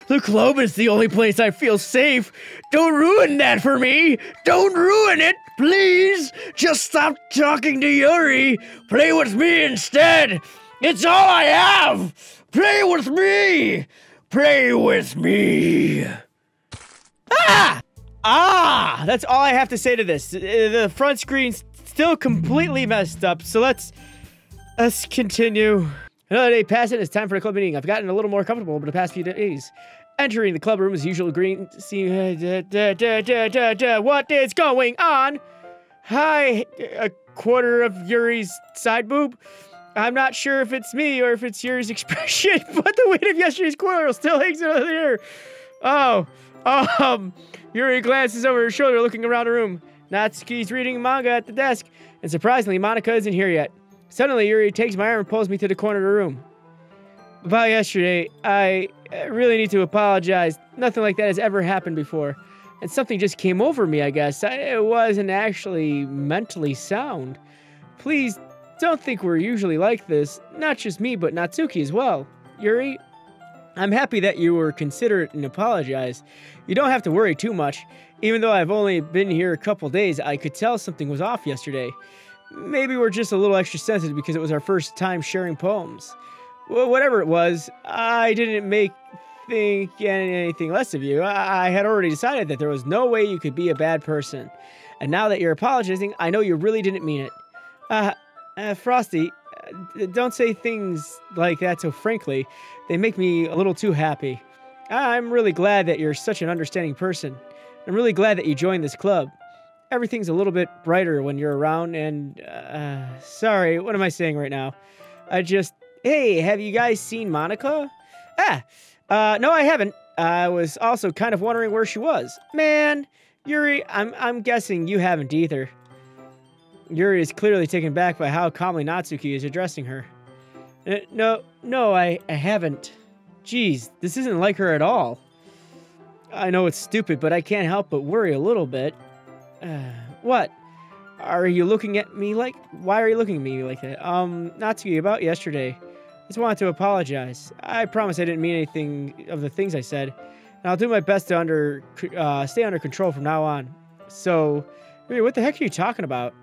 The club is the only place I feel safe. Don't ruin that for me. Don't ruin it, please. Just stop talking to Yuri. Play with me instead. It's all I have. Play with me. Play with me. That's all I have to say to this. The front screen's still completely messed up, so let's continue. Another day passed and it's time for a club meeting. I've gotten a little more comfortable over the past few days. Entering the club room as usual, green. What is going on? Hi, a quarter of Yuri's side boob. I'm not sure if it's me or if it's Yuri's expression, but the weight of yesterday's quarter still hangs in the air. Yuri glances over her shoulder, looking around the room. Natsuki's reading manga at the desk, and surprisingly, Monika isn't here yet. Suddenly, Yuri takes my arm and pulls me to the corner of the room. About yesterday, I really need to apologize. Nothing like that has ever happened before. And something just came over me, I guess. I wasn't actually mentally sound. Please, don't think we're usually like this. Not just me, but Natsuki as well. Yuri, I'm happy that you were considerate and apologized. You don't have to worry too much. Even though I've only been here a couple days, I could tell something was off yesterday. Maybe we're just a little extra sensitive because it was our first time sharing poems. Well, whatever it was, I didn't think anything less of you. I had already decided that there was no way you could be a bad person. And now that you're apologizing, I know you really didn't mean it. Frosty, don't say things like that so frankly. They make me a little too happy. I'm really glad that you're such an understanding person. I'm really glad that you joined this club. Everything's a little bit brighter when you're around and, sorry, what am I saying right now? Hey, have you guys seen Monika? No, I haven't. I was also kind of wondering where she was. Man, Yuri, I'm guessing you haven't either. Yuri is clearly taken back by how calmly Natsuki is addressing her. No, I haven't. Jeez, this isn't like her at all. I know it's stupid, but I can't help but worry a little bit. What? Are you looking at me like... Why are you looking at me like that? Natsuki, about yesterday. I just wanted to apologize. I promise I didn't mean anything of the things I said. And I'll do my best to stay under control from now on. So, what the heck are you talking about?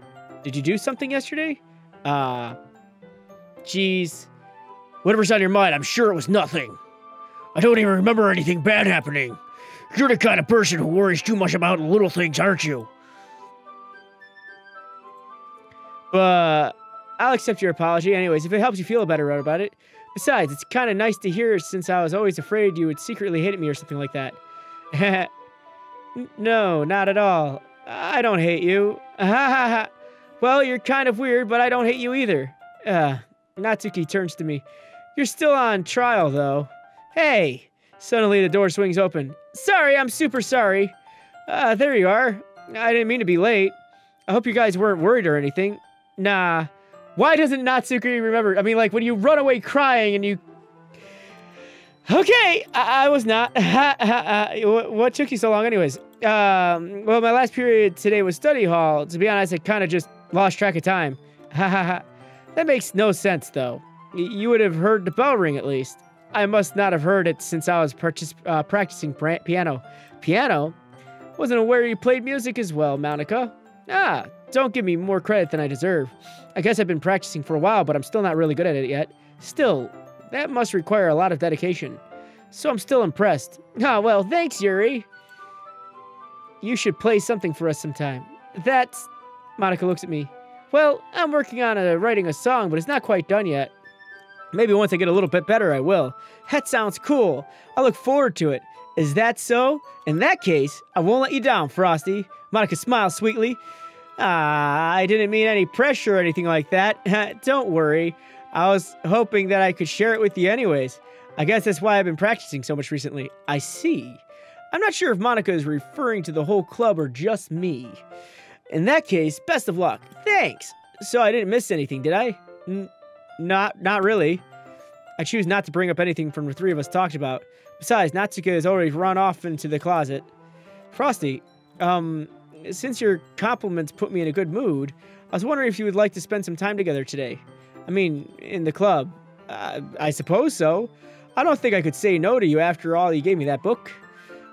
Did you do something yesterday? Jeez. Whatever's on your mind, I'm sure it was nothing. I don't even remember anything bad happening. You're the kind of person who worries too much about little things, aren't you? But I'll accept your apology anyways, if it helps you feel better about it. Besides, it's kind of nice to hear since I was always afraid you would secretly hate me or something like that. No, not at all. I don't hate you. Well, you're kind of weird, but I don't hate you either. Natsuki turns to me. You're still on trial, though. Hey! Suddenly, the door swings open. Sorry, I'm super sorry. There you are. I didn't mean to be late. I hope you guys weren't worried or anything. Nah. Why doesn't Natsuki remember? I mean, like, when you run away crying and you... Okay, I was not. What took you so long anyways? Well, my last period today was study hall. To be honest, I kind of just lost track of time. That makes no sense, though. You would have heard the bell ring, at least. I must not have heard it since I was practicing piano. Piano? Wasn't aware you played music as well, Monika. Don't give me more credit than I deserve. I guess I've been practicing for a while, but I'm still not really good at it yet. Still, that must require a lot of dedication. So I'm still impressed. Well, thanks, Yuri. You should play something for us sometime. Monika looks at me. Well, I'm working on writing a song, but it's not quite done yet. Maybe once I get a little bit better, I will. That sounds cool. I look forward to it. Is that so? In that case, I won't let you down, Frosty. Monika smiles sweetly. I didn't mean any pressure or anything like that. Don't worry. I was hoping that I could share it with you anyways. I guess that's why I've been practicing so much recently. I see. I'm not sure if Monika is referring to the whole club or just me. In that case, best of luck. Thanks. So I didn't miss anything, did I? Not really. I choose not to bring up anything from the three of us talked about. Besides, Natsuki has already run off into the closet. Frosty, since your compliments put me in a good mood, I was wondering if you would like to spend some time together today. I mean, in the club. I suppose so. I don't think I could say no to you after all you gave me that book.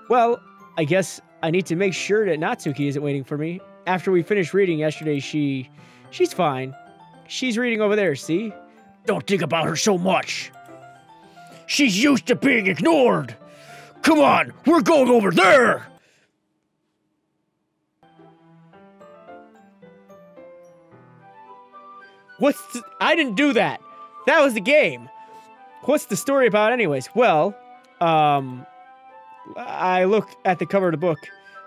Well, I guess I need to make sure that Natsuki isn't waiting for me. After we finished reading yesterday, she's fine. She's reading over there, see? Don't think about her so much. She's used to being ignored. Come on, we're going over there. I didn't do that. That was the game. What's the story about anyways? Well, I look at the cover of the book.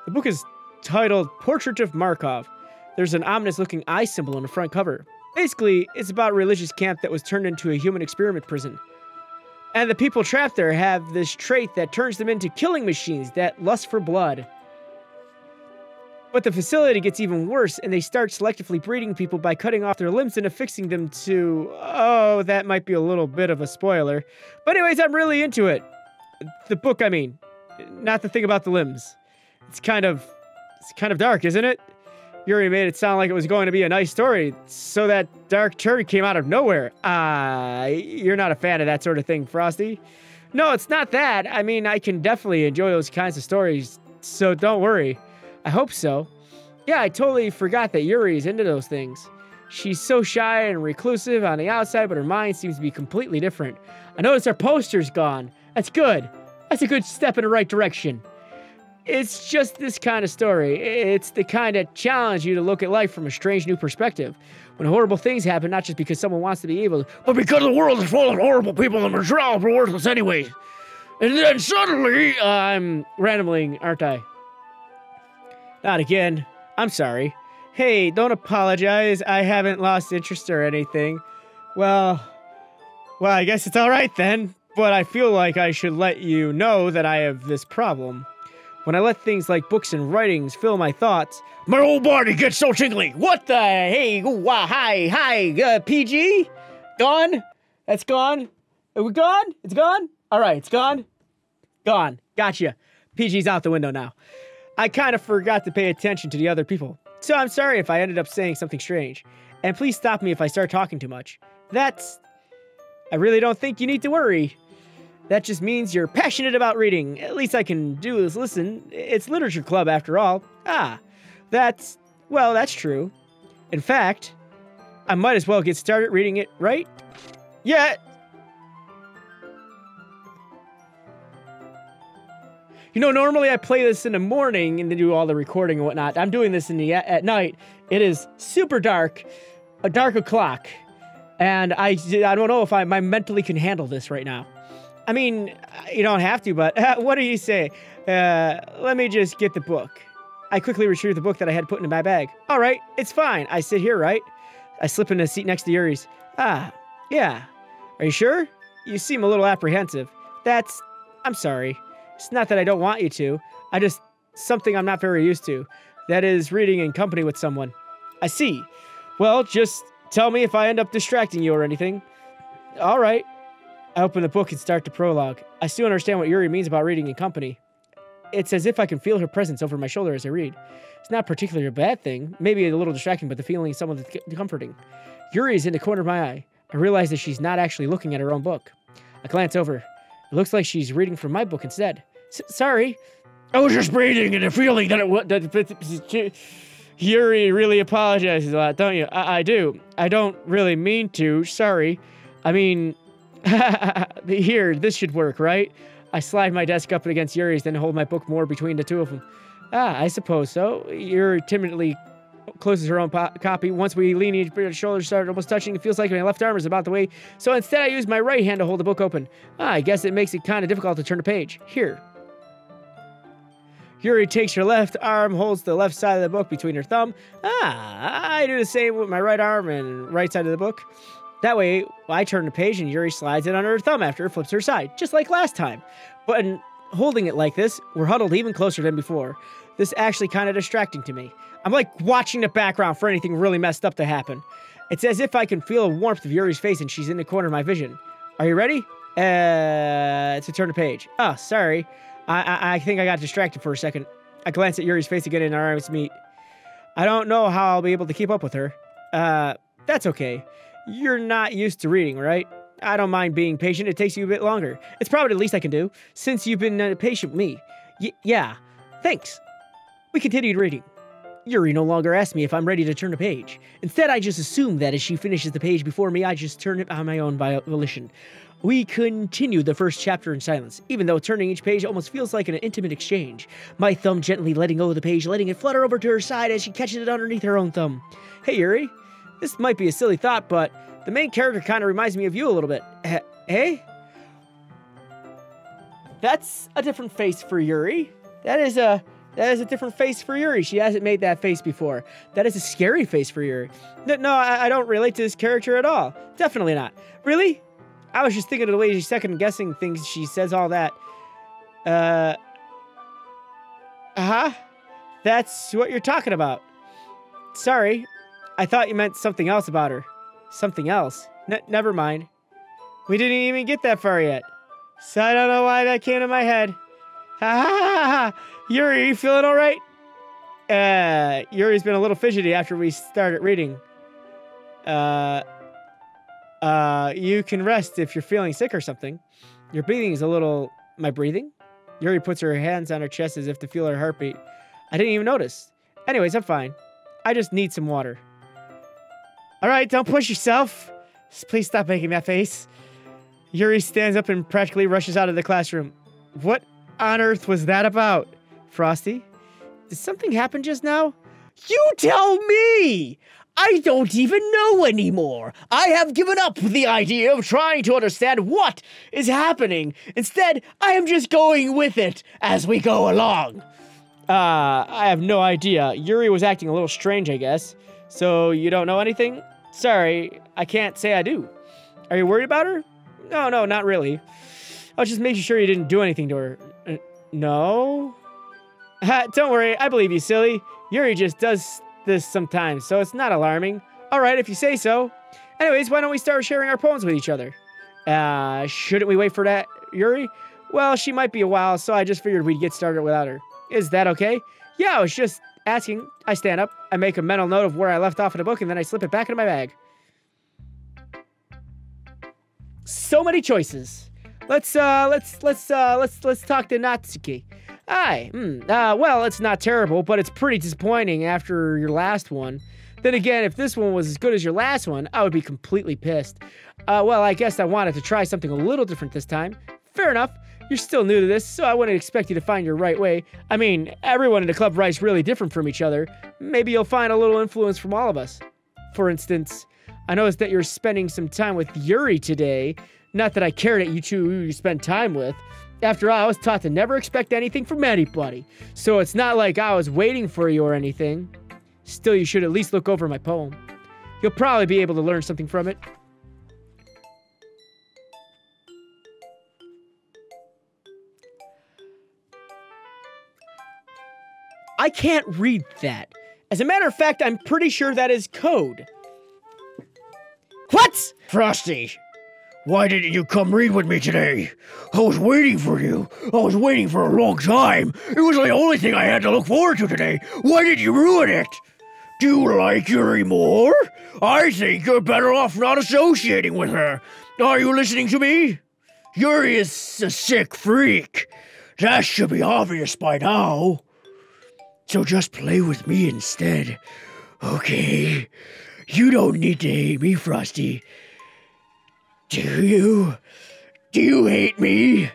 The book is titled Portrait of Markov. There's an ominous-looking eye symbol on the front cover. Basically, it's about a religious camp that was turned into a human experiment prison. And the people trapped there have this trait that turns them into killing machines that lust for blood. But the facility gets even worse, and they start selectively breeding people by cutting off their limbs and affixing them to... Oh, that might be a little bit of a spoiler. But anyways, I'm really into it. The book, I mean. Not the thing about the limbs. It's kind of dark, isn't it? Yuri made it sound like it was going to be a nice story, so that dark turn came out of nowhere. You're not a fan of that sort of thing, Frosty? No, it's not that. I mean, I can definitely enjoy those kinds of stories, so don't worry. I hope so. Yeah, I totally forgot that Yuri's into those things. She's so shy and reclusive on the outside, but her mind seems to be completely different. I noticed her poster's gone. That's good. That's a good step in the right direction. It's just this kind of story. It's the kind that challenges you to look at life from a strange new perspective. When horrible things happen, not just because someone wants to be evil, but because the world is full of horrible people and we're all worthless anyways. And then suddenly, I'm rambling, aren't I? Not again. I'm sorry. Hey, don't apologize. I haven't lost interest or anything. Well, I guess it's all right then. But I feel like I should let you know that I have this problem. When I let things like books and writings fill my thoughts, my whole body gets so tingly. What the? Hey, hi, PG? Gone? That's gone? Are we gone? It's gone? All right, it's gone? Gone. Gotcha. PG's out the window now. I kind of forgot to pay attention to the other people. So I'm sorry if I ended up saying something strange. And please stop me if I start talking too much. I really don't think you need to worry. That just means you're passionate about reading. At least I can do is listen. It's literature club after all. That's true. In fact, I might as well get started reading it, right? Yeah. You know, normally I play this in the morning and then do all the recording and whatnot. I'm doing this at night. It is super dark, a dark o'clock, and I don't know if I mentally can handle this right now. I mean, you don't have to, but what do you say? Let me just get the book. I quickly retrieve the book that I had put into my bag. All right, it's fine. I sit here, right? I slip in a seat next to Yuri's. Yeah. Are you sure? You seem a little apprehensive. I'm sorry. It's not that I don't want you to. Something I'm not very used to. That is reading in company with someone. I see. Well, just tell me if I end up distracting you or anything. All right. I open the book and start the prologue. I still understand what Yuri means about reading in company. It's as if I can feel her presence over my shoulder as I read. It's not particularly a bad thing. Maybe a little distracting, but the feeling is somewhat comforting. Yuri is in the corner of my eye. I realize that she's not actually looking at her own book. I glance over. It looks like she's reading from my book instead. Sorry. I was just reading and a feeling that Yuri really apologizes a lot, don't you? I do. I don't really mean to. Sorry. I mean, here, this should work, right? I slide my desk up against Yuri's, then hold my book more between the two of them. I suppose so. Yuri timidly closes her own copy. Once we lean each other's shoulders start almost touching, it feels like my left arm is about the way. So instead, I use my right hand to hold the book open. I guess it makes it kind of difficult to turn the page. Here. Yuri takes her left arm, holds the left side of the book between her thumb. I do the same with my right arm and right side of the book. That way, I turn the page and Yuri slides it under her thumb after it flips her side, just like last time. But in holding it like this, we're huddled even closer than before. This is actually kind of distracting to me. I'm like watching the background for anything really messed up to happen. It's as if I can feel the warmth of Yuri's face and she's in the corner of my vision. Are you ready? To turn the page. Oh, sorry. I think I got distracted for a second. I glance at Yuri's face again and our eyes meet. I don't know how I'll be able to keep up with her. That's okay. You're not used to reading, right? I don't mind being patient. It takes you a bit longer. It's probably the least I can do, since you've been patient with me. Yeah, thanks. We continued reading. Yuri no longer asked me if I'm ready to turn a page. Instead, I just assumed that as she finishes the page before me, I just turn it on my own volition. We continued the first chapter in silence, even though turning each page almost feels like an intimate exchange. My thumb gently letting go of the page, letting it flutter over to her side as she catches it underneath her own thumb. Hey, Yuri. This might be a silly thought, but the main character kind of reminds me of you a little bit. Hey? That's a different face for Yuri. That is a different face for Yuri. She hasn't made that face before. That is a scary face for Yuri. No, I don't relate to this character at all. Definitely not. Really? I was just thinking of the way she's second-guessing things. She says all that. That's what you're talking about. Sorry. I thought you meant something else about her. Something else? Never mind. We didn't even get that far yet. So I don't know why that came to my head. Yuri, you feeling all right? Yuri's been a little fidgety after we started reading. You can rest if you're feeling sick or something. Your breathing is a little... My breathing? Yuri puts her hands on her chest as if to feel her heartbeat. I didn't even notice. Anyways, I'm fine. I just need some water. All right, don't push yourself. Please stop making that face. Yuri stands up and practically rushes out of the classroom. What on earth was that about? Frosty? Did something happen just now? You tell me! I don't even know anymore. I have given up the idea of trying to understand what is happening. Instead, I am just going with it as we go along. I have no idea. Yuri was acting a little strange, I guess. So you don't know anything? Sorry, I can't say I do. Are you worried about her? No, not really. I was just making sure you didn't do anything to her. No? Don't worry, I believe you, silly. Yuri just does this sometimes, so it's not alarming. All right, if you say so. Anyways, why don't we start sharing our poems with each other? Shouldn't we wait for that, Yuri? Well, she might be a while, so I just figured we'd get started without her. Is that okay? Yeah, I was just asking. I stand up, I make a mental note of where I left off in the book, and then I slip it back into my bag. So many choices. Let's talk to Natsuki. Hi. Well, it's not terrible, but it's pretty disappointing after your last one. Then again, if this one was as good as your last one, I would be completely pissed. Well, I guess I wanted to try something a little different this time. Fair enough. You're still new to this, so I wouldn't expect you to find your right way. I mean, everyone in the club writes really different from each other. Maybe you'll find a little influence from all of us. For instance, I noticed that you're spending some time with Yuri today. Not that I care that you two spend time with. After all, I was taught to never expect anything from anybody. So it's not like I was waiting for you or anything. Still, you should at least look over my poem. You'll probably be able to learn something from it. I can't read that. As a matter of fact, I'm pretty sure that is code. What? Frosty, why didn't you come read with me today? I was waiting for you. I was waiting for a long time. It was the only thing I had to look forward to today. Why did you ruin it? Do you like Yuri more? I think you're better off not associating with her. Are you listening to me? Yuri is a sick freak. That should be obvious by now. So just play with me instead. Okay? You don't need to hate me, Frosty. Do you? Do you hate me?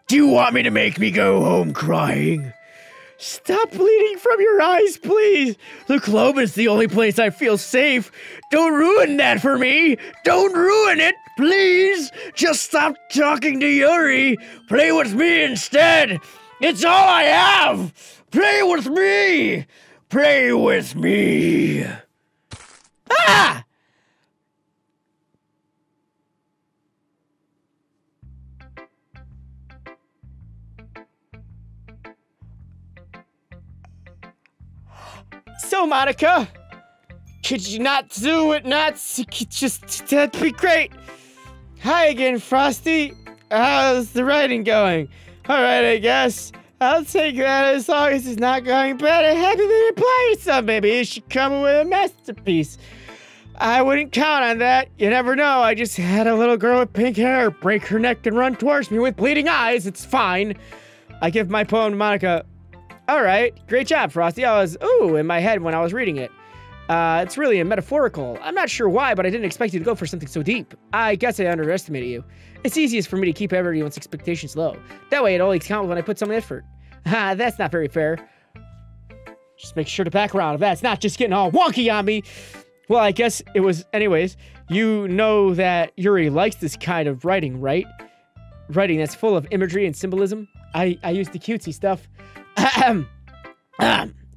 Do you want me to make me go home crying? Stop bleeding from your eyes, please. The club is the only place I feel safe. Don't ruin that for me. Don't ruin it, please. Just stop talking to Yuri. Play with me instead. It's all I have. Play with me. Play with me. Ah! So, Monika, could you not do it, that'd be great. Hi again, Frosty. How's the writing going? Alright, I guess. I'll take that as long as it's not going bad. I'm happy that you played some. Maybe you should come up with a masterpiece. I wouldn't count on that. You never know. I just had a little girl with pink hair break her neck and run towards me with bleeding eyes. It's fine. I give my poem to Monika. All right. Great job, Frosty. I was, in my head when I was reading it. It's really a metaphorical. I'm not sure why, but I didn't expect you to go for something so deep. I guess I underestimated you. It's easiest for me to keep everyone's expectations low. That way it only counts when I put some effort. That's not very fair. Just make sure to back around if that's not just getting all wonky on me. Well, I guess it was. Anyways, you know that Yuri likes this kind of writing, right? Writing that's full of imagery and symbolism. I use the cutesy stuff.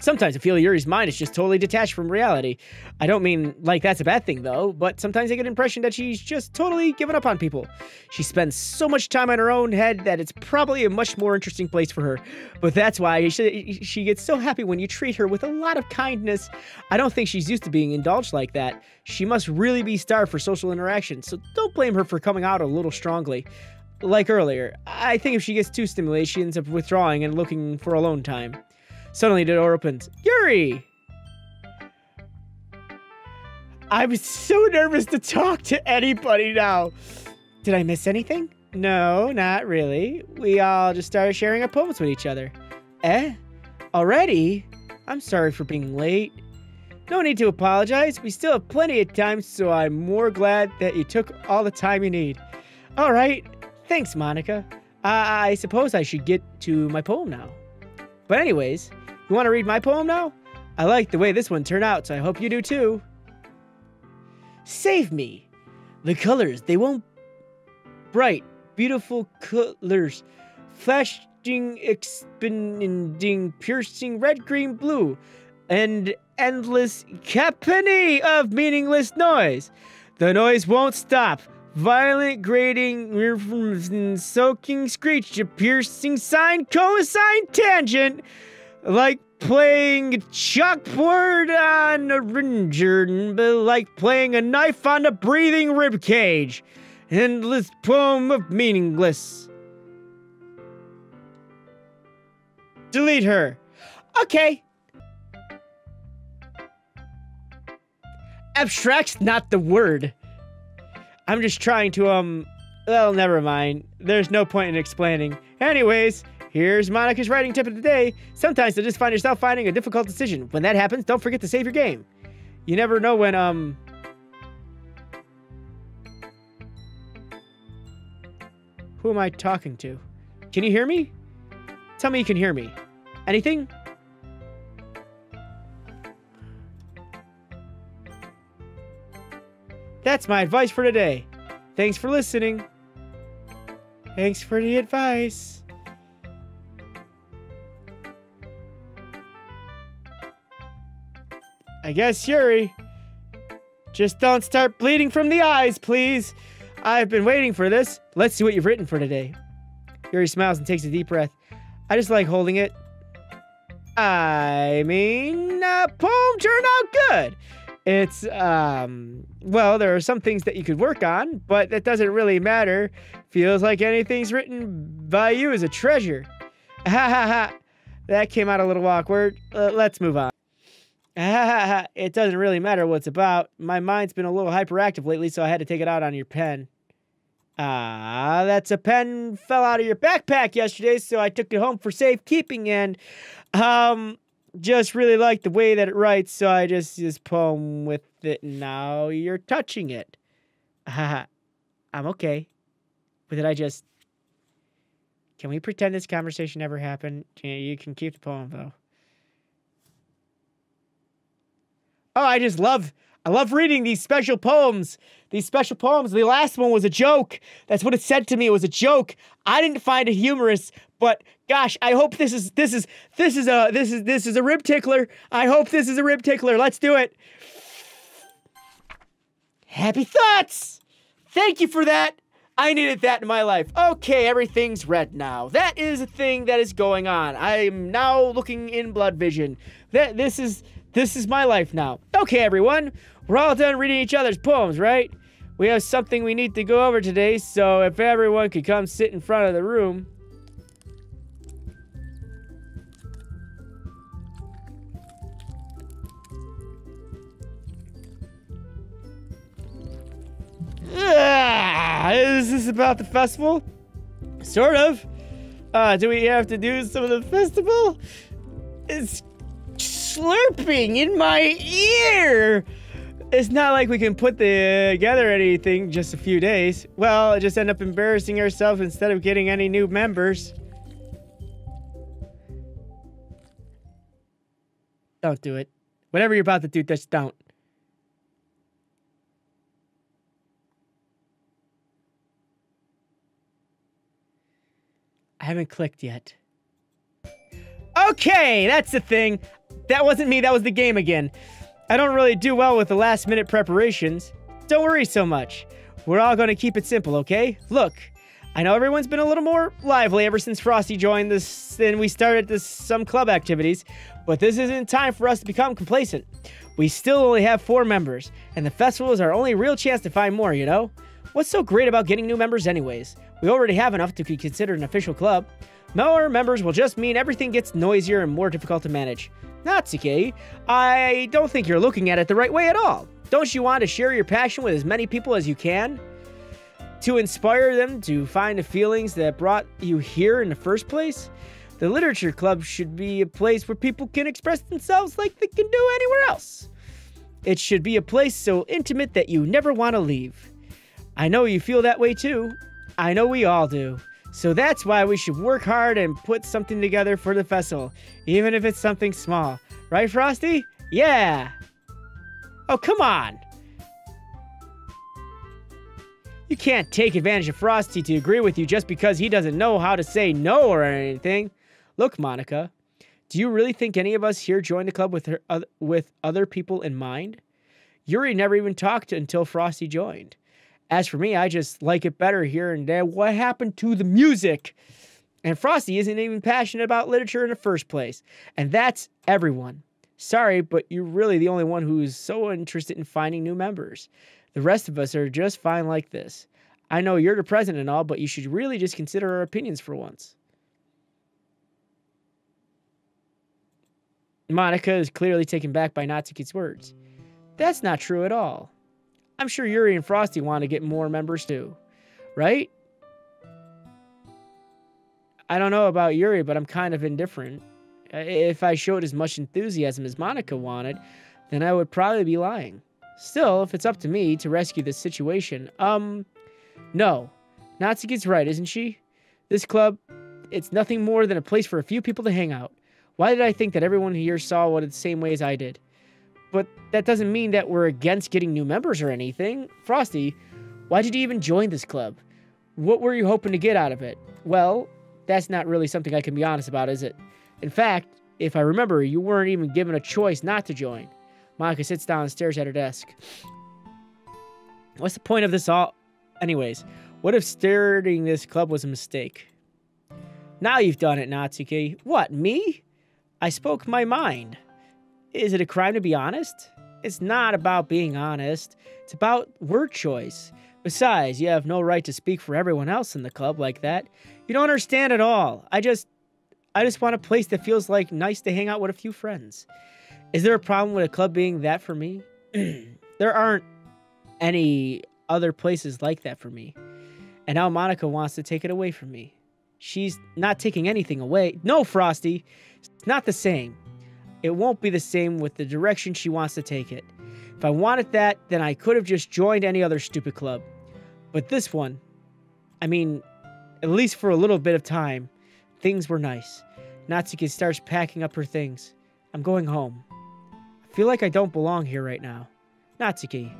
Sometimes I feel Yuri's mind is just totally detached from reality. I don't mean like that's a bad thing, though, but sometimes I get an impression that she's just totally given up on people. She spends so much time on her own head that it's probably a much more interesting place for her. But that's why she gets so happy when you treat her with a lot of kindness. I don't think she's used to being indulged like that. She must really be starved for social interaction, so don't blame her for coming out a little strongly. Like earlier, I think if she gets too stimulated, she ends up withdrawing and looking for alone time. Suddenly the door opens. Yuri! I'm so nervous to talk to anybody now. Did I miss anything? No, not really. We all just started sharing our poems with each other. Already? I'm sorry for being late. No need to apologize. We still have plenty of time, so I'm more glad that you took all the time you need. All right. Thanks, Monika. I suppose I should get to my poem now. But anyways, you want to read my poem now? I like the way this one turned out, so I hope you do too. Save me. The colors, they won't bright, beautiful colors. Flashing, expanding, piercing red, green, blue. And endless cacophony of meaningless noise. The noise won't stop. Violent, grating, soaking screech, a piercing sine, cosine, tangent, like playing a chalkboard on a ringer, like playing a knife on a breathing rib cage. Endless poem of meaningless. Delete her. Okay. Abstract's not the word. I'm just trying to, well, never mind. There's no point in explaining. Anyways, here's Monika's writing tip of the day. Sometimes you'll just find yourself finding a difficult decision. When that happens, don't forget to save your game. You never know when, Who am I talking to? Can you hear me? Tell me you can hear me. Anything? That's my advice for today. Thanks for listening. Thanks for the advice. I guess, Yuri. Just don't start bleeding from the eyes, please. I've been waiting for this. Let's see what you've written for today. Yuri smiles and takes a deep breath. I just like holding it. I mean, poem turned out good. It's, well, there are some things that you could work on, but that doesn't really matter. Feels like anything's written by you is a treasure. Ha ha ha. That came out a little awkward. Let's move on. Ha ha ha. It doesn't really matter what it's about. My mind's been a little hyperactive lately, so I had to take it out on your pen. That's a pen fell out of your backpack yesterday, so I took it home for safekeeping, and, just really like the way that it writes, so I just use poem with it. Now you're touching it. Haha. I'm okay. But did I just... Can we pretend this conversation never happened? You can keep the poem, though. Oh, I love reading these special poems. These special poems. The last one was a joke. That's what it said to me. It was a joke. I didn't find it humorous, but gosh, I hope this is a rib tickler. I hope this is a rib tickler. Let's do it. Happy thoughts. Thank you for that. I needed that in my life. Okay, everything's red now. That is a thing that is going on. I'm now looking in blood vision. This is my life now. Okay, everyone. We're all done reading each other's poems, right? We have something we need to go over today, so if everyone could come sit in front of the room. this about the festival? Sort of. Do we have to do some of the festival? It's slurping in my ear. It's not like we can put together anything just a few days. Well, just end up embarrassing ourselves instead of getting any new members. Don't do it. Whatever you're about to do, just don't. I haven't clicked yet. Okay, that's the thing. That wasn't me, that was the game again. I don't really do well with the last minute preparations. Don't worry so much. We're all gonna keep it simple, okay? Look, I know everyone's been a little more lively ever since Frosty joined this and we started some club activities, but this isn't time for us to become complacent. We still only have 4 members, and the festival is our only real chance to find more, you know? What's so great about getting new members anyways? We already have enough to be considered an official club. More members will just mean everything gets noisier and more difficult to manage. Natsuki, I don't think you're looking at it the right way at all. Don't you want to share your passion with as many people as you can? To inspire them to find the feelings that brought you here in the first place? The literature club should be a place where people can express themselves like they can do anywhere else. It should be a place so intimate that you never want to leave. I know you feel that way too. I know we all do. So that's why we should work hard and put something together for the festival, even if it's something small. Right, Frosty? Yeah. Oh, come on. You can't take advantage of Frosty to agree with you just because he doesn't know how to say no or anything. Look, Monika, do you really think any of us here joined the club with other people in mind? Yuri never even talked until Frosty joined. As for me, I just like it better here and there. What happened to the music? And Frosty isn't even passionate about literature in the first place. And that's everyone. Sorry, but you're really the only one who's so interested in finding new members. The rest of us are just fine like this. I know you're the president and all, but you should really just consider our opinions for once. Monika is clearly taken back by Natsuki's words. That's not true at all. I'm sure Yuri and Frosty want to get more members too, right? I don't know about Yuri, but I'm kind of indifferent. If I showed as much enthusiasm as Monika wanted, then I would probably be lying. Still, if it's up to me to rescue this situation, no. Natsuki's right, isn't she? This club, it's nothing more than a place for a few people to hang out. Why did I think that everyone here saw it the same way as I did? But that doesn't mean that we're against getting new members or anything. Frosty, why did you even join this club? What were you hoping to get out of it? Well, that's not really something I can be honest about, is it? In fact, if I remember, you weren't even given a choice not to join. Monika sits down and stares at her desk. What's the point of this all? Anyways, what if starting this club was a mistake? Now you've done it, Natsuki. What, me? I spoke my mind. Is it a crime to be honest? It's not about being honest. It's about word choice. Besides, you have no right to speak for everyone else in the club like that. You don't understand at all. I just want a place that feels like nice to hang out with a few friends. Is there a problem with a club being that for me? There aren't any other places like that for me. And now Monika wants to take it away from me. She's not taking anything away. No, Frosty. It's not the same. It won't be the same with the direction she wants to take it. If I wanted that, then I could have just joined any other stupid club. But this one, I mean, at least for a little bit of time, things were nice. Natsuki starts packing up her things. I'm going home. I feel like I don't belong here right now. Natsuki.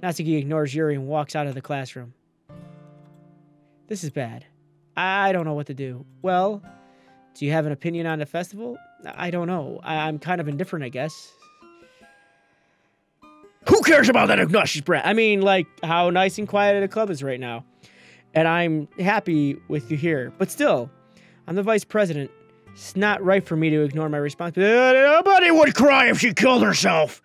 Natsuki ignores Yuri and walks out of the classroom. This is bad. I don't know what to do. Well, do you have an opinion on the festival? I don't know. I'm kind of indifferent, I guess. Who cares about that obnoxious brat? I mean, like, how nice and quiet the club is right now. And I'm happy with you here. But still, I'm the vice president. It's not right for me to ignore my responsibility. Nobody would cry if she killed herself.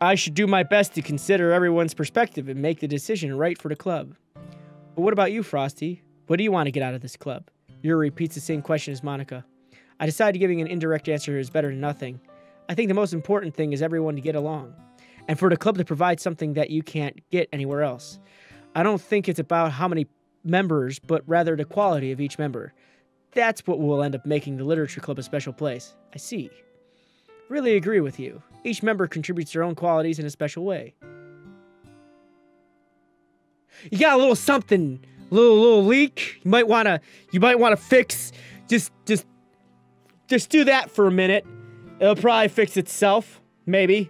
I should do my best to consider everyone's perspective and make the decision right for the club. But what about you, Frosty? What do you want to get out of this club? Yuri repeats the same question as Monika. I decided giving an indirect answer is better than nothing. I think the most important thing is everyone to get along. and for the club to provide something that you can't get anywhere else. I don't think it's about how many members, but rather the quality of each member. That's what will end up making the literature club a special place. I see. Really agree with you. Each member contributes their own qualities in a special way. You got a little something, little leak. You might wanna fix. Just do that for a minute. It'll probably fix itself, maybe.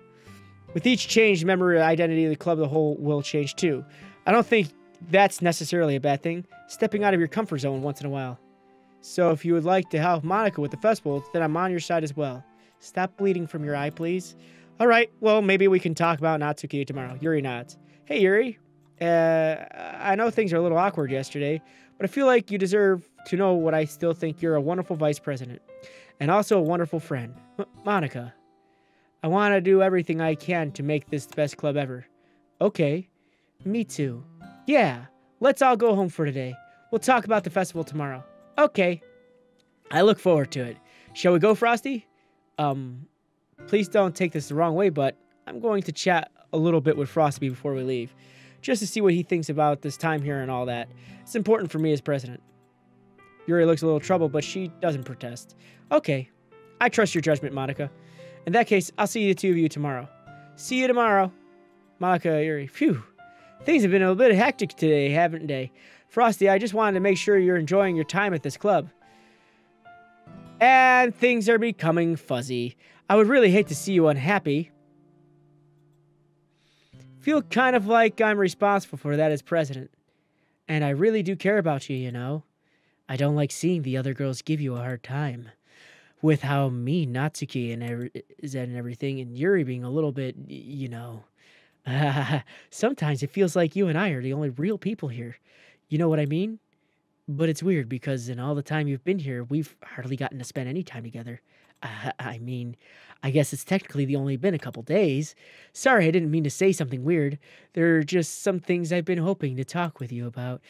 With each changed member identity of the club, the whole will change too. I don't think that's necessarily a bad thing. Stepping out of your comfort zone once in a while. So if you would like to help Monika with the festival, then I'm on your side as well. Stop bleeding from your eye, please. All right, well, maybe we can talk about Natsuki tomorrow. Yuri nods. Hey, Yuri. I know things are a little awkward yesterday, but I feel like you deserve to know what I still think you're a wonderful vice president. And also a wonderful friend. Monika. I want to do everything I can to make this the best club ever. Okay. Me too. Yeah. Let's all go home for today. We'll talk about the festival tomorrow. Okay. I look forward to it. Shall we go, Frosty? Please don't take this the wrong way, but I'm going to chat a little bit with Frosty before we leave, just to see what he thinks about this time here and all that. It's important for me as president. Yuri looks a little troubled, but she doesn't protest. Okay. I trust your judgment, Monika. In that case, I'll see the two of you tomorrow. See you tomorrow. Monika, Yuri. Phew. Things have been a bit hectic today, haven't they? Frosty, I just wanted to make sure you're enjoying your time at this club. And things are becoming fuzzy. I would really hate to see you unhappy. Feel kind of like I'm responsible for that as president. And I really do care about you, you know. I don't like seeing the other girls give you a hard time. With how mean Natsuki is and everything, and Yuri being a little bit, you know. Sometimes it feels like you and I are the only real people here. You know what I mean? But it's weird because in all the time you've been here, we've hardly gotten to spend any time together. I mean, I guess it's technically only been a couple days. Sorry, I didn't mean to say something weird. There are just some things I've been hoping to talk with you about.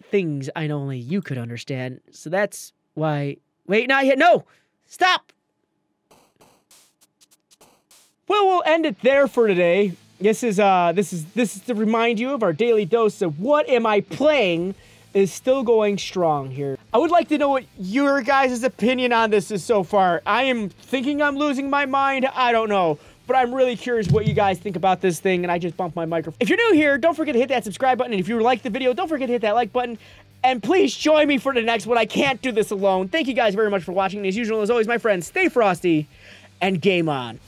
Things I know only you could understand. So that's why... Wait, not yet. No! Stop! Well, we'll end it there for today. This is to remind you of our daily dose of What Am I Playing is still going strong here. I would like to know what your guys' opinion on this is so far. I am thinking I'm losing my mind. I don't know. But I'm really curious what you guys think about this thing, and I just bumped my microphone. If you're new here, don't forget to hit that subscribe button, and if you liked the video, don't forget to hit that like button, and please join me for the next one. I can't do this alone. Thank you guys very much for watching. As usual, as always, my friends, stay frosty, and game on.